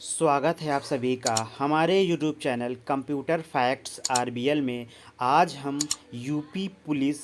स्वागत है आप सभी का हमारे YouTube channel computer facts RBL में। आज हम UP police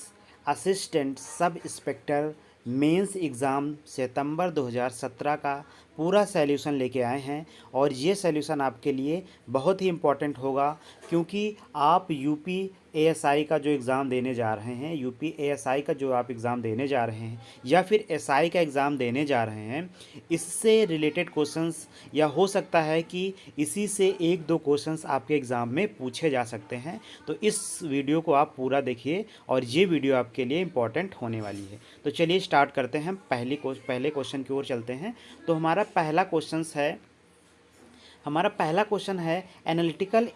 assistant sub inspector mains exam सितंबर 2017 का पूरा सॉल्यूशन लेके आए हैं। और ये सॉल्यूशन आपके लिए बहुत ही इम्पोर्टेंट होगा, क्योंकि आप यूपी एएसआई का जो एग्ज़ाम देने जा रहे हैं, यूपी एएसआई का जो आप एग्ज़ाम देने जा रहे हैं या फिर एसआई का एग्ज़ाम देने जा रहे हैं, इससे रिलेटेड क्वेश्चंस या हो सकता है कि इसी से एक दो क्वेश्चंस आपके एग्ज़ाम में पूछे जा सकते हैं। तो इस वीडियो को आप पूरा देखिए और ये वीडियो आपके लिए इम्पॉर्टेंट होने वाली है। तो चलिए स्टार्ट करते हैं, पहले क्वेश्चन की ओर चलते हैं। तो हमारा पहला क्वेश्चन है एनालिटिकल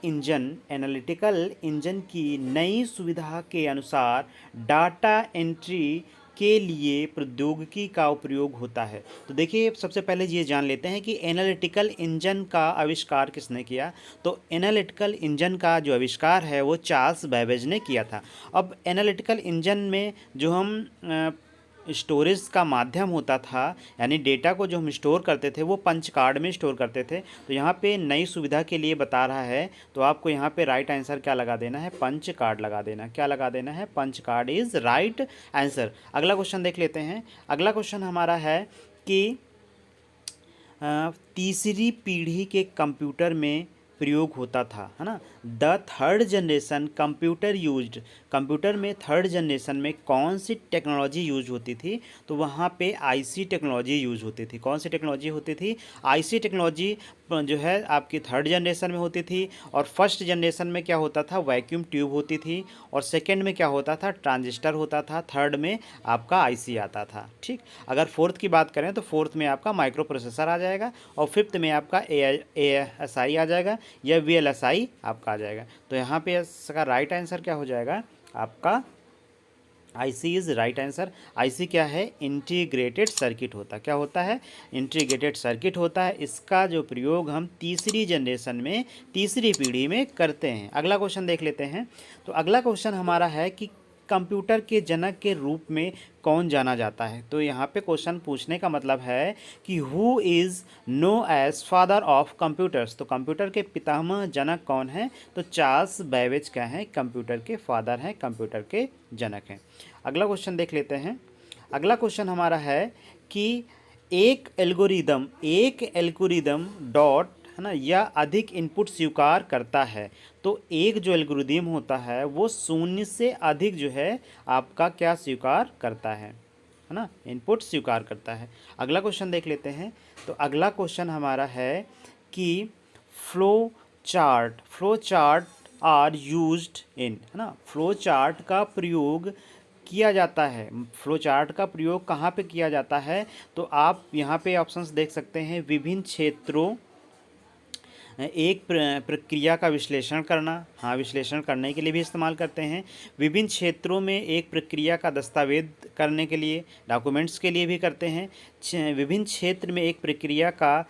इंजन की नई सुविधा के अनुसार डाटा एंट्री के लिए प्रौद्योगिकी का उपयोग होता है। तो देखिए, सबसे पहले ये जान लेते हैं कि एनालिटिकल इंजन का आविष्कार किसने किया। तो एनालिटिकल इंजन का जो आविष्कार है वो चार्ल्स बैबेज ने किया था। अब एनालिटिकल इंजन में जो हम स्टोरेज का माध्यम होता था, यानी डेटा को जो हम स्टोर करते थे वो पंच कार्ड में स्टोर करते थे। तो यहाँ पे नई सुविधा के लिए बता रहा है, तो आपको यहाँ पे राइट आंसर क्या लगा देना है, पंच कार्ड लगा देना। क्या लगा देना है, punch card is right answer. अगला क्वेश्चन देख लेते हैं। अगला क्वेश्चन हमारा है कि तीसरी पीढ़ी के कंप्यूटर में प्रयोग होता था, है ना। The third generation computer used, computer में थर्ड जनरेशन में कौन सी टेक्नोलॉजी यूज होती थी। तो वहाँ पे आईसी टेक्नोलॉजी यूज होती थी। कौन सी टेक्नोलॉजी होती थी, आईसी टेक्नोलॉजी जो है आपकी थर्ड जनरेशन में होती थी। और फर्स्ट जनरेशन में क्या होता था, वैक्यूम ट्यूब होती थी। और सेकेंड में क्या होता था, ट्रांजिस्टर होता था। थर्ड में आपका आईसी आता था। ठीक, अगर फोर्थ की बात करें तो फोर्थ में आपका माइक्रो प्रोसेसर आ जाएगा और फिफ्थ में आपका एएसआई आ जाएगा या वीएलएसआई आपका आ जाएगा। तो यहाँ पे इसका राइट आंसर क्या हो जाएगा, आपका IC is right answer. IC क्या है, इंटीग्रेटेड सर्किट होता है। क्या होता है, इंटीग्रेटेड सर्किट होता है। इसका जो प्रयोग हम तीसरी जनरेशन में, तीसरी पीढ़ी में करते हैं। अगला क्वेश्चन देख लेते हैं। तो अगला क्वेश्चन हमारा है कि कंप्यूटर के जनक के रूप में कौन जाना जाता है। तो यहाँ पे क्वेश्चन पूछने का मतलब है कि who is known as father of computers. तो कंप्यूटर के पितामह जनक कौन है। तो चार्ल्स बैबेज क्या हैं, कंप्यूटर के फादर हैं, कंप्यूटर के जनक हैं। अगला क्वेश्चन देख लेते हैं। अगला क्वेश्चन हमारा है कि एक एल्गोरिदम डॉट, है ना, या अधिक इनपुट स्वीकार करता है। तो एक जो एल्गोरिदम होता है वो शून्य से अधिक जो है आपका क्या स्वीकार करता है ना, इनपुट स्वीकार करता है। अगला क्वेश्चन देख लेते हैं। तो अगला क्वेश्चन हमारा है कि flow chart are used in, है ना, फ्लो चार्ट का प्रयोग किया जाता है। फ्लो चार्ट का प्रयोग कहाँ पे किया जाता है। तो आप यहाँ पे ऑप्शंस देख सकते हैं, विभिन्न क्षेत्रों, एक प्रक्रिया का विश्लेषण करना, हाँ, विश्लेषण करने के लिए भी इस्तेमाल करते हैं। विभिन्न क्षेत्रों में एक प्रक्रिया का दस्तावेज करने के लिए, डॉक्यूमेंट्स के लिए भी करते हैं। विभिन्न क्षेत्र में एक प्रक्रिया का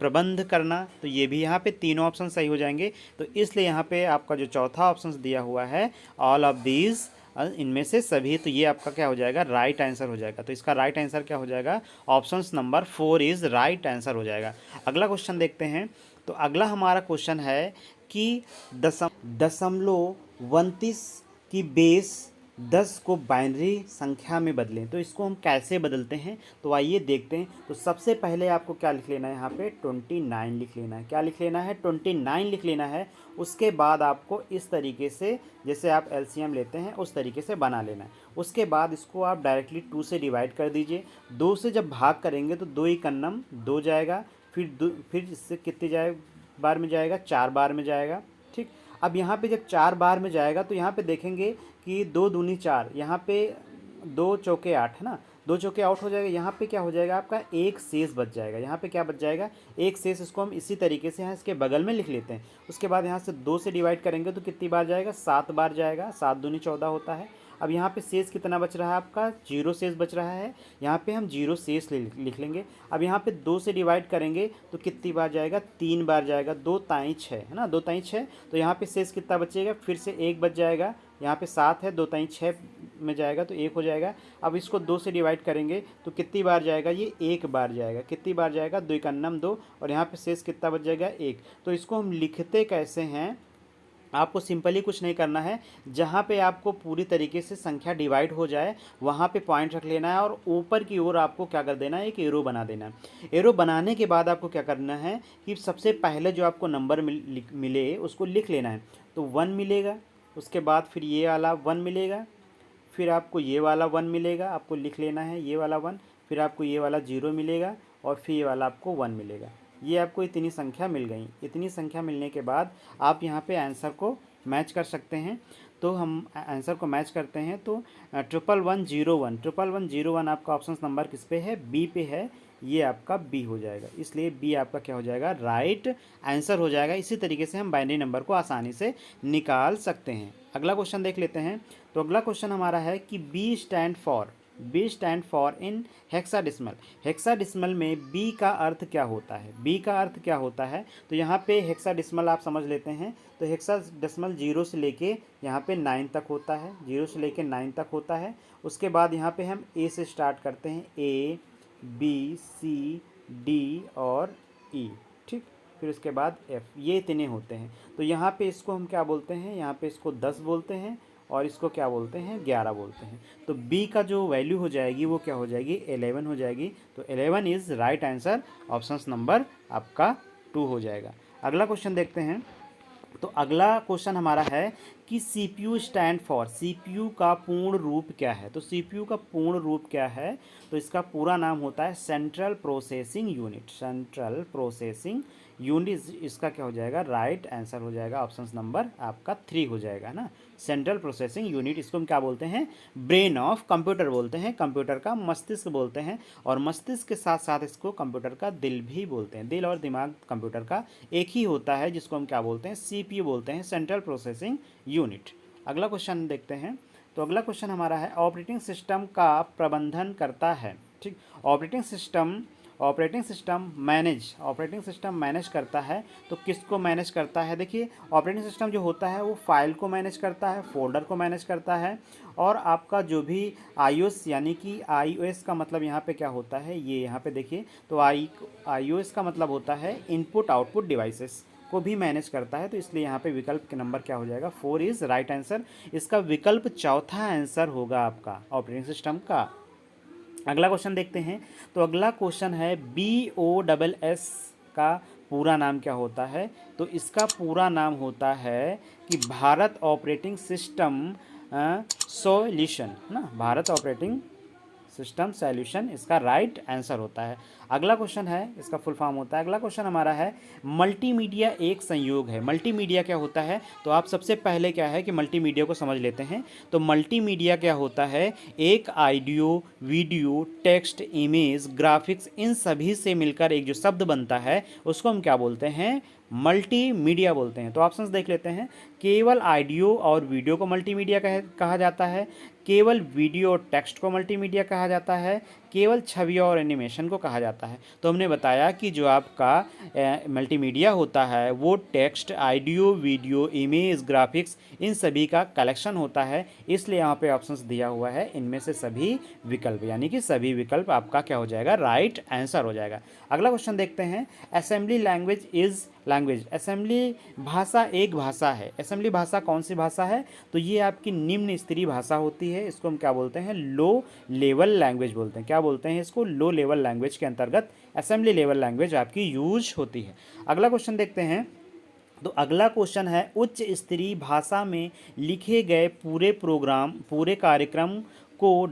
प्रबंध करना, तो ये भी यहाँ पे तीनों ऑप्शन सही हो जाएंगे। तो इसलिए यहाँ पे आपका जो चौथा ऑप्शन दिया हुआ है, ऑल ऑफ दीज, इनमें से सभी, तो ये आपका क्या हो जाएगा, राइट आंसर हो जाएगा। तो इसका राइट आंसर क्या हो जाएगा, options number 4 is right answer हो जाएगा। अगला क्वेश्चन देखते हैं। तो अगला हमारा क्वेश्चन है कि 0.29 की बेस 10 को बाइनरी संख्या में बदलें। तो इसको हम कैसे बदलते हैं, तो आइए देखते हैं। तो सबसे पहले आपको क्या लिख लेना है, यहाँ पे 29 लिख लेना है। क्या लिख लेना है, 29 लिख लेना है। उसके बाद आपको इस तरीके से, जैसे आप एलसीएम लेते हैं उस तरीके से बना लेना है। उसके बाद इसको आप डायरेक्टली 2 से डिवाइड कर दीजिए। 2 से जब भाग करेंगे तो 2 एकन्नम 2 जाएगा, फिर इससे कितनी बार में जाएगा, 4 बार में जाएगा। ठीक, अब यहाँ पे जब 4 बार में जाएगा तो यहाँ पे देखेंगे कि 2 दूनी 4, यहाँ पे 2 चौके 8, है ना, 2 चौके आउट हो जाएगा। यहाँ पे क्या हो जाएगा, आपका एक शेष बच जाएगा। यहाँ पे क्या बच जाएगा, एक शेष। इसको हम इसी तरीके से यहाँ इसके बगल में लिख लेते हैं। उसके बाद यहाँ से 2 से डिवाइड करेंगे तो कितनी बार जाएगा, 7 बार जाएगा। 7 दूनी 14 होता है। अब यहाँ पे शेष कितना बच रहा है, आपका 0 शेष बच रहा है। यहाँ पे हम 0 शेष लिख लेंगे। अब यहाँ पे 2 से डिवाइड करेंगे तो कितनी बार जाएगा, 3 बार जाएगा। 2 ताई 6, है ना, 2 ताई 6। तो यहाँ पे शेष कितना बचेगा, फिर से 1 बच जाएगा। यहाँ पे 7 है, 2 ताई 6 में जाएगा तो 1 हो जाएगा। अब इसको 2 से डिवाइड करेंगे तो कितनी बार जाएगा, ये 1 बार जाएगा। कितनी बार जाएगा, 2 × 2 2, और यहाँ पे शेष कितना बच जाएगा, 1। तो इसको हम लिखते कैसे हैं, आपको सिंपली कुछ नहीं करना है, जहाँ पे आपको पूरी तरीके से संख्या डिवाइड हो जाए वहाँ पे पॉइंट रख लेना है और ऊपर की ओर आपको क्या कर देना है, एक एरो बना देना है। एरो बनाने के बाद आपको क्या करना है कि सबसे पहले जो आपको नंबर मिले उसको लिख लेना है। तो 1 मिलेगा, उसके बाद फिर ये वाला 1 मिलेगा, फिर आपको ये वाला 1 मिलेगा, आपको लिख लेना है ये वाला 1, फिर आपको ये वाला 0 मिलेगा और फिर ये वाला आपको 1 मिलेगा। ये आपको इतनी संख्या मिल गई। इतनी संख्या मिलने के बाद आप यहाँ पे आंसर को मैच कर सकते हैं। तो हम आंसर को मैच करते हैं तो 11101 आपका ऑप्शन नंबर किस पे है, बी पे है। ये आपका बी हो जाएगा, इसलिए बी आपका क्या हो जाएगा, राइट आंसर हो जाएगा। इसी तरीके से हम बाइनरी नंबर को आसानी से निकाल सकते हैं। अगला क्वेश्चन देख लेते हैं। तो अगला क्वेश्चन हमारा है कि B stand for in hexadecimal. Hexadecimal में बी का अर्थ क्या होता है, बी का अर्थ क्या होता है। तो यहाँ पे हेक्साडेसिमल आप समझ लेते हैं। तो हेक्साडेसिमल 0 से लेके यहाँ पे 9 तक होता है, 0 से लेके 9 तक होता है। उसके बाद यहाँ पे हम ए से स्टार्ट करते हैं, ए बी सी डी और ई, ठीक। फिर उसके बाद एफ, ये इतने होते हैं। तो यहाँ पे इसको हम क्या बोलते हैं, यहाँ पे इसको 10 बोलते हैं और इसको क्या बोलते हैं, 11 बोलते हैं। तो बी का जो वैल्यू हो जाएगी वो क्या हो जाएगी, 11 हो जाएगी। तो 11 is right answer, option number आपका 2 हो जाएगा। अगला क्वेश्चन देखते हैं। तो अगला क्वेश्चन हमारा है कि CPU स्टैंड फॉर, CPU का पूर्ण रूप क्या है। तो CPU का पूर्ण रूप क्या है, तो इसका पूरा नाम होता है central processing unit. Central processing unit इसका क्या हो जाएगा, राइट आंसर हो जाएगा, ऑप्शन नंबर आपका 3 हो जाएगा ना। सेंट्रल प्रोसेसिंग यूनिट, इसको हम क्या बोलते हैं, ब्रेन ऑफ कंप्यूटर बोलते हैं, कंप्यूटर का मस्तिष्क बोलते हैं। और मस्तिष्क के साथ साथ इसको कंप्यूटर का दिल भी बोलते हैं। दिल और दिमाग कंप्यूटर का एक ही होता है, जिसको हम क्या बोलते हैं, CPU बोलते हैं, सेंट्रल प्रोसेसिंग यूनिट। अगला क्वेश्चन देखते हैं। तो अगला क्वेश्चन हमारा है ऑपरेटिंग सिस्टम का प्रबंधन करता है, ठीक। ऑपरेटिंग सिस्टम मैनेज करता है। तो किसको मैनेज करता है, देखिए ऑपरेटिंग सिस्टम जो होता है वो फाइल को मैनेज करता है, फोल्डर को मैनेज करता है, और आपका जो भी iOS यानी कि iOS का मतलब यहाँ पे क्या होता है, ये यहाँ पे देखिए। तो iOS का मतलब होता है इनपुट आउटपुट डिवाइसेस को भी मैनेज करता है। तो इसलिए यहाँ पे विकल्प के नंबर क्या हो जाएगा, 4 इज़ राइट आंसर। इसका विकल्प चौथा आंसर होगा आपका ऑपरेटिंग सिस्टम का। अगला क्वेश्चन देखते हैं। तो अगला क्वेश्चन है BOSS का पूरा नाम क्या होता है। तो इसका पूरा नाम होता है कि भारत ऑपरेटिंग सिस्टम सॉल्यूशन ना, भारत ऑपरेटिंग सिस्टम सॉल्यूशन इसका राइट आंसर होता है। अगला क्वेश्चन है, इसका फुल फॉर्म होता है। अगला क्वेश्चन हमारा है मल्टीमीडिया एक संयोग है। मल्टीमीडिया क्या होता है, तो आप सबसे पहले क्या है कि मल्टीमीडिया को समझ लेते हैं। तो मल्टीमीडिया क्या होता है, एक audio video text image graphics इन सभी से मिलकर एक जो शब्द बनता है उसको हम क्या बोलते हैं, मल्टीमीडिया बोलते हैं। तो ऑप्शंस देख लेते हैं। केवल ऑडियो और वीडियो को मल्टीमीडिया कहा जाता है, केवल वीडियो और टेक्स्ट को मल्टीमीडिया कहा जाता है, केवल छवि और एनिमेशन को कहा जाता है। तो हमने बताया कि जो आपका मल्टीमीडिया होता है वो text audio video image graphics इन सभी का कलेक्शन होता है। इसलिए यहाँ पे ऑप्शंस दिया हुआ है इनमें से सभी विकल्प, यानी कि सभी विकल्प आपका क्या हो जाएगा, राइट आंसर हो जाएगा। अगला क्वेश्चन देखते हैं। Assembly language is language, assembly भाषा एक भाषा है। असेंबली भाषा कौन सी भाषा है, तो ये आपकी निम्न स्तरीय भाषा होती है। इसको हम क्या बोलते हैं, लो लेवल लैंग्वेज बोलते हैं। क्या बोलते हैं इसको, लो लेवल लैंग्वेज के अंतर्गत असेंबली लेवल लैंग्वेज आपकी यूज होती है। अगला क्वेश्चन देखते हैं। तो अगला क्वेश्चन है उच्च स्तरीय भाषा में लिखे गए पूरे कार्यक्रम को ...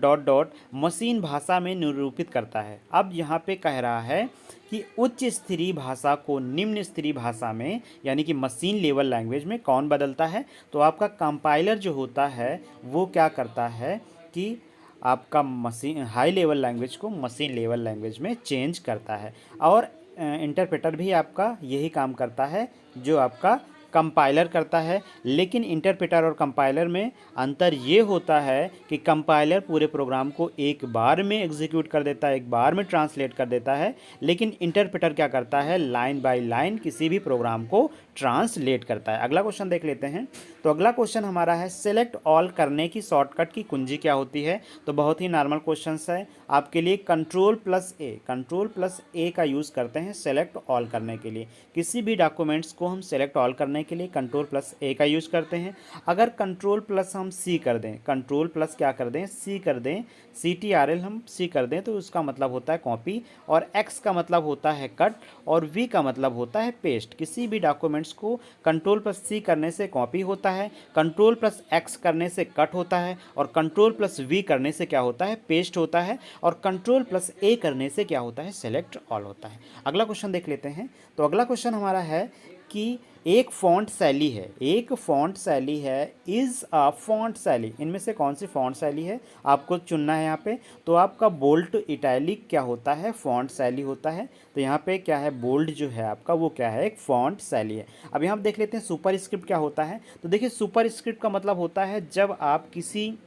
मशीन भाषा में निरूपित करता है। अब यहाँ पे कह रहा है कि उच्च स्तरीय भाषा को निम्न स्तरीय भाषा में यानी कि मशीन लेवल लैंग्वेज में कौन बदलता है। तो आपका कंपाइलर जो होता है वो क्या करता है कि आपका मशीन हाई लेवल लैंग्वेज को मशीन लेवल लैंग्वेज में चेंज करता है। और इंटरप्रेटर भी आपका यही काम करता है जो आपका कंपाइलर करता है। लेकिन इंटरप्रेटर और कंपाइलर में अंतर ये होता है कि कंपाइलर पूरे प्रोग्राम को एक बार में एग्जीक्यूट कर देता है, एक बार में ट्रांसलेट कर देता है, लेकिन इंटरप्रेटर क्या करता है, लाइन बाय लाइन किसी भी प्रोग्राम को ट्रांसलेट करता है। अगला क्वेश्चन देख लेते हैं। तो अगला क्वेश्चन हमारा है सेलेक्ट ऑल करने की शॉर्टकट की कुंजी क्या होती है। तो बहुत ही नॉर्मल क्वेश्चन है आपके लिए। कंट्रोल प्लस ए का यूज़ करते हैं सेलेक्ट ऑल करने के लिए। किसी भी डॉक्यूमेंट्स को हम सेलेक्ट ऑल करने के लिए कंट्रोल प्लस ए का यूज़ करते हैं। अगर कंट्रोल प्लस हम सी कर दें, कंट्रोल प्लस क्या कर दें, सी कर दें, CTRL हम सी कर दें, तो उसका मतलब होता है कॉपी, और एक्स का मतलब होता है कट, और वी का मतलब होता है पेस्ट। किसी भी डॉक्यूमेंट्स को कंट्रोल प्लस सी करने से कॉपी होता है, कंट्रोल प्लस एक्स करने से कट होता है, और कंट्रोल प्लस वी करने से क्या होता है, पेस्ट होता है, और कंट्रोल प्लस ए करने से क्या होता है, सेलेक्ट ऑल होता है। अगला क्वेश्चन देख लेते हैं। तो अगला क्वेश्चन हमारा है कि एक फॉन्ट शैली है, एक फॉन्ट शैली है, इज़ अ फॉन्ट शैली, इनमें से कौन सी फॉन्ट शैली है आपको चुनना है यहाँ पे। तो आपका बोल्ड इटैलिक क्या होता है, फॉन्ट शैली होता है। तो यहाँ पे क्या है, बोल्ड जो है आपका वो क्या है, एक फॉन्ट शैली है। अब यहाँ देख लेते हैं सुपर स्क्रिप्ट क्या होता है। तो देखिए सुपर स्क्रिप्ट का मतलब होता है जब आप किसी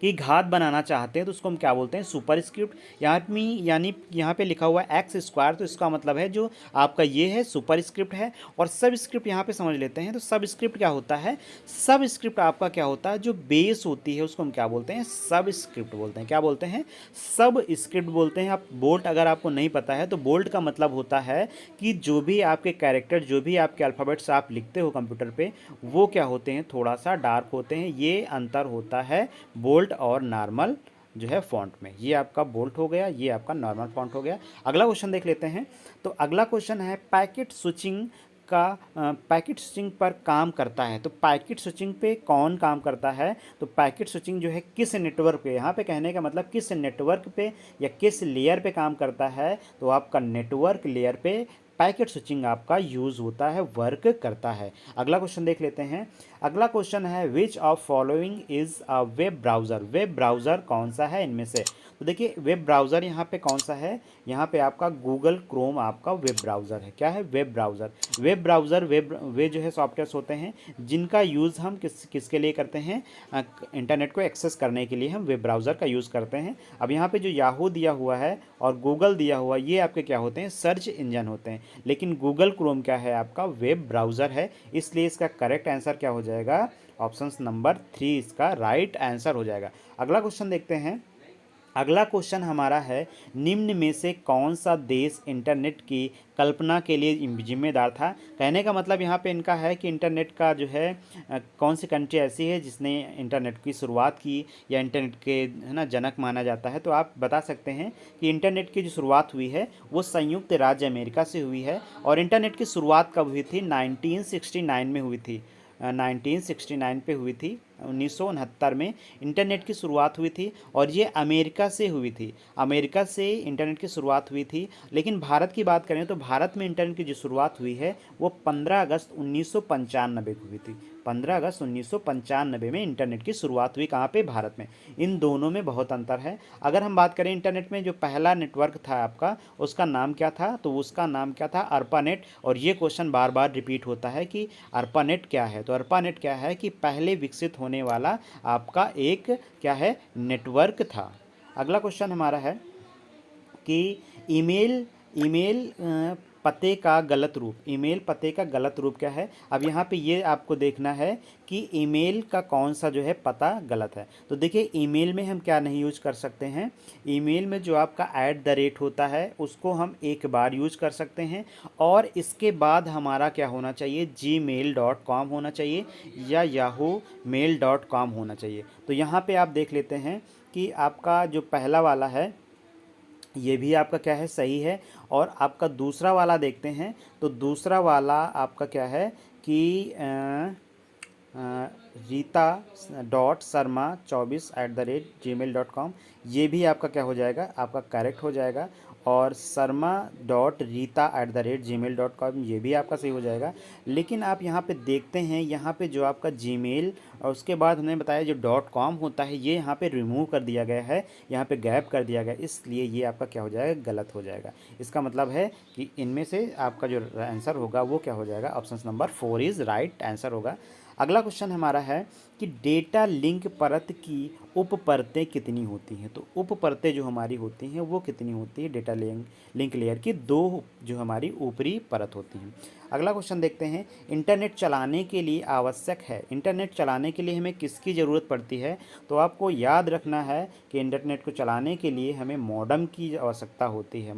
की घात बनाना चाहते हैं तो उसको हम क्या बोलते हैं, सुपर स्क्रिप्ट। यहाँ में यानी यहाँ पे लिखा हुआ है एक्स स्क्वायर, तो इसका मतलब है जो आपका ये है सुपर स्क्रिप्ट है। और सब स्क्रिप्ट यहाँ पे समझ लेते हैं। तो सब स्क्रिप्ट क्या होता है, सब स्क्रिप्ट आपका क्या होता है, जो बेस होती है उसको हम क्या बोलते हैं, सब स्क्रिप्ट बोलते हैं। क्या बोलते हैं, सब स्क्रिप्ट बोलते हैं। आप बोल्ट अगर आपको नहीं पता है तो बोल्ट का मतलब होता है कि जो भी आपके कैरेक्टर, जो भी आपके अल्फ़ाबेट्स आप लिखते हो कंप्यूटर पे, वो क्या होते हैं, थोड़ा सा डार्क होते हैं। ये अंतर होता है बोल्ट और नॉर्मल जो है फॉन्ट में। ये आपका बोल्ट हो गया, ये आपका नॉर्मल फॉन्ट हो गया। अगला क्वेश्चन देख लेते हैं। तो अगला क्वेश्चन है पैकेट स्विचिंग का, पैकेट स्विचिंग पर काम करता है। तो पैकेट स्विचिंग पे कौन काम करता है, तो पैकेट स्विचिंग जो है किस नेटवर्क पे, यहाँ पे कहने का मतलब किस नेटवर्क पे या किस लेयर पे काम करता है। तो आपका नेटवर्क लेयर पे पैकेट स्विचिंग आपका यूज़ होता है, वर्क करता है। अगला क्वेश्चन देख लेते हैं। अगला क्वेश्चन है which of following is a web browser. Web browser कौन सा है इनमें से। तो देखिए वेब ब्राउज़र यहाँ पे कौन सा है, यहाँ पे आपका गूगल क्रोम आपका वेब ब्राउज़र है। क्या है, वेब ब्राउज़र। वेब ब्राउज़र वे जो है सॉफ्टवेयर्स होते हैं जिनका यूज़ हम किसके लिए करते हैं, इंटरनेट को एक्सेस करने के लिए हम वेब ब्राउज़र का यूज़ करते हैं। अब यहाँ पे जो याहू दिया हुआ है और गूगल दिया हुआ, ये आपके क्या होते हैं, सर्च इंजन होते हैं। लेकिन गूगल क्रोम क्या है, आपका वेब ब्राउज़र है। इसलिए इसका करेक्ट आंसर क्या हो जाएगा, ऑप्शन नंबर 3 इसका राइट आंसर हो जाएगा। अगला क्वेश्चन देखते हैं। अगला क्वेश्चन हमारा है निम्न में से कौन सा देश इंटरनेट की कल्पना के लिए जिम्मेदार था। कहने का मतलब यहाँ पे इनका है कि इंटरनेट का जो है कौन सी कंट्री ऐसी है जिसने इंटरनेट की शुरुआत की या इंटरनेट के है ना जनक माना जाता है। तो आप बता सकते हैं कि इंटरनेट की जो शुरुआत हुई है वो संयुक्त राज्य अमेरिका से हुई है। और इंटरनेट की शुरुआत कब हुई थी, 1969 में हुई थी। 1969 पे हुई थी, 1969 में इंटरनेट की शुरुआत हुई थी। और ये अमेरिका से हुई थी, अमेरिका से इंटरनेट की शुरुआत हुई थी। लेकिन भारत की बात करें तो भारत में इंटरनेट की जो शुरुआत हुई है वो 15 अगस्त 1995 को हुई थी। 15 अगस्त 1995 में इंटरनेट की शुरुआत हुई, कहाँ पे, भारत में। इन दोनों में बहुत अंतर है। अगर हम बात करें इंटरनेट में जो पहला नेटवर्क था आपका, उसका नाम क्या था, तो उसका नाम क्या था, अर्पानेट। और ये क्वेश्चन बार बार रिपीट होता है कि अर्पानेट क्या है। तो अर्पानेट क्या है कि पहले विकसित होने वाला आपका एक क्या है, नेटवर्क था। अगला क्वेश्चन हमारा है कि ईमेल ईमेल पते का गलत रूप, ईमेल पते का गलत रूप क्या है। अब यहाँ पे ये आपको देखना है कि ईमेल का कौन सा जो है पता गलत है। तो देखिए ईमेल में हम क्या नहीं यूज कर सकते हैं, ईमेल में जो आपका @ होता है उसको हम एक बार यूज कर सकते हैं। और इसके बाद हमारा क्या होना चाहिए, gmail.com होना चाहिए या yahoo-mail.com होना चाहिए। तो यहाँ पे आप देख लेते हैं कि आपका जो पहला वाला है ये भी आपका क्या है, सही है। और आपका दूसरा वाला देखते हैं। तो दूसरा वाला आपका क्या है कि रीता.शर्मा24@gmail.com, ये भी आपका क्या हो जाएगा, आपका करेक्ट हो जाएगा। और sarma.rita@gmail.com, ये भी आपका सही हो जाएगा। लेकिन आप यहाँ पे देखते हैं, यहाँ पे जो आपका जीमेल और उसके बाद हमने बताया जो .com होता है, ये यहाँ पे रिमूव कर दिया गया है, यहाँ पे गैप कर दिया गया, इसलिए ये आपका क्या हो जाएगा, गलत हो जाएगा। इसका मतलब है कि इनमें से आपका जो आंसर होगा वो क्या हो जाएगा, option number 4 is right answer होगा। अगला क्वेश्चन हमारा है कि डेटा लिंक परत की उप परतें कितनी होती हैं। तो उप परतें जो हमारी होती हैं वो कितनी होती है, डेटा लिंक लेयर की 2 जो हमारी ऊपरी परत होती हैं। अगला क्वेश्चन देखते हैं, इंटरनेट चलाने के लिए आवश्यक है, इंटरनेट चलाने के लिए हमें किसकी ज़रूरत पड़ती है। तो आपको याद रखना है कि इंटरनेट को चलाने के लिए हमें मॉडेम की आवश्यकता होती है।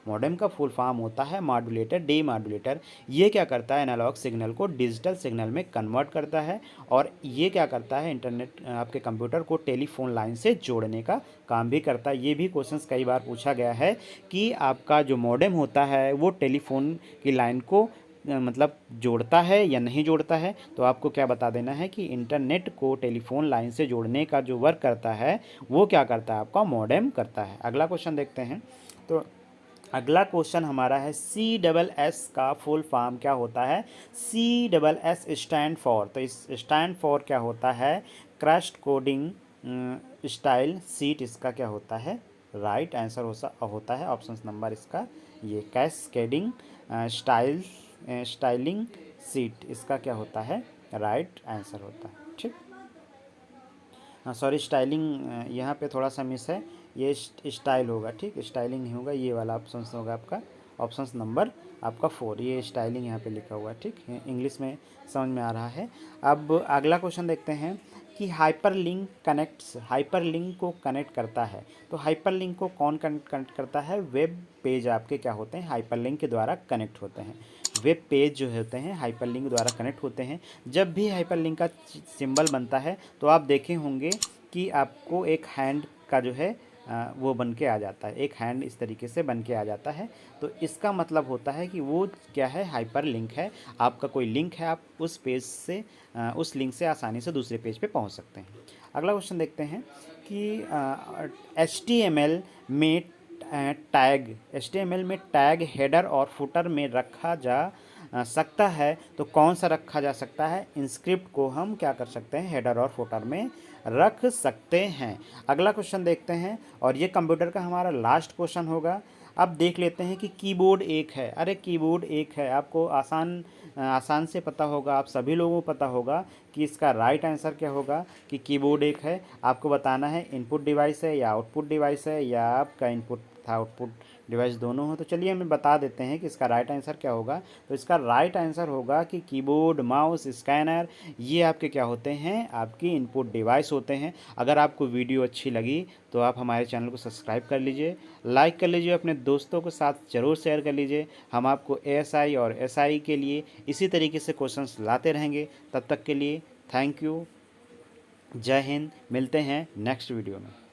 मॉडेम का फुल फॉर्म होता है मॉड्यूलेटर, डीमॉड्यूलेटर। ये क्या करता है, एनालॉग सिग्नल को डिजिटल सिग्नल में कन्वर्ट करता है, और ये क्या करता है, इंटरनेट आपके कंप्यूटर को टेलीफोन लाइन से जोड़ने का काम भी करता है। ये भी क्वेश्चंस कई बार पूछा गया है कि आपका जो मॉडेम होता है वो टेलीफोन की लाइन को मतलब जोड़ता है या नहीं जोड़ता है। तो आपको क्या बता देना है कि इंटरनेट को टेलीफोन लाइन से जोड़ने का जो वर्क करता है वो क्या करता है, आपका मॉडेम करता है। अगला क्वेश्चन देखते हैं। तो अगला क्वेश्चन हमारा है, CSS का फुल फॉर्म क्या होता है। CSS स्टैंड फॉर, तो इस स्टैंड फॉर क्या होता है, क्रस्ट कोडिंग स्टाइल सीट, इसका क्या होता है, राइट आंसर होता है ऑप्शन नंबर इसका ये कैस्केडिंग स्टाइलिंग सीट, इसका क्या होता है, राइट आंसर होता है। ठीक, हाँ सॉरी, स्टाइलिंग यहाँ पे थोड़ा सा मिस है, ये स्टाइल होगा, ठीक, स्टाइलिंग नहीं होगा, ये वाला ऑप्शन होगा आपका ऑप्शन नंबर आपका 4, ये स्टाइलिंग यहाँ पे लिखा हुआ है। ठीक, इंग्लिश में समझ में आ रहा है। अब अगला क्वेश्चन देखते हैं कि हाइपरलिंक को कनेक्ट करता है। तो हाइपरलिंक को कौन कनेक्ट करता है, वेब पेज आपके क्या होते हैं, हाइपरलिंक के द्वारा कनेक्ट होते हैं। वेब पेज जो होते हैं हाइपरलिंक द्वारा कनेक्ट होते हैं। जब भी हाइपरलिंक का सिंबल बनता है तो आप देखे होंगे कि आपको एक हैंड का जो है वो बन के आ जाता है, एक हैंड इस तरीके से बन के आ जाता है। तो इसका मतलब होता है कि वो क्या है, हाइपर लिंक है। आपका कोई लिंक है, आप उस पेज से उस लिंक से आसानी से दूसरे पेज पे पहुंच सकते हैं। अगला क्वेश्चन देखते हैं कि HTML में टैग हेडर और फुटर में रखा जा सकता है। तो कौन सा रखा जा सकता है, इंस्क्रिप्ट को हम क्या कर सकते हैं, हेडर और फुटर में रख सकते हैं। अगला क्वेश्चन देखते हैं, और ये कंप्यूटर का हमारा लास्ट क्वेश्चन होगा। अब देख लेते हैं कि कीबोर्ड एक है। अरे कीबोर्ड एक है, आपको आसान से पता होगा, आप सभी लोगों को पता होगा कि इसका राइट आंसर क्या होगा कि कीबोर्ड एक है। आपको बताना है इनपुट डिवाइस है या आउटपुट डिवाइस है, या आपका इनपुट था आउटपुट डिवाइस दोनों हो। तो चलिए हमें बता देते हैं कि इसका राइट आंसर क्या होगा। तो इसका राइट आंसर होगा कि कीबोर्ड, माउस, स्कैनर, ये आपके क्या होते हैं, आपकी इनपुट डिवाइस होते हैं। अगर आपको वीडियो अच्छी लगी तो आप हमारे चैनल को सब्सक्राइब कर लीजिए, लाइक कर लीजिए, अपने दोस्तों के साथ ज़रूर शेयर कर लीजिए। हम आपको ASI और SI के लिए इसी तरीके से क्वेश्चंस लाते रहेंगे। तब तक के लिए थैंक यू, जय हिंद, मिलते हैं नेक्स्ट वीडियो में।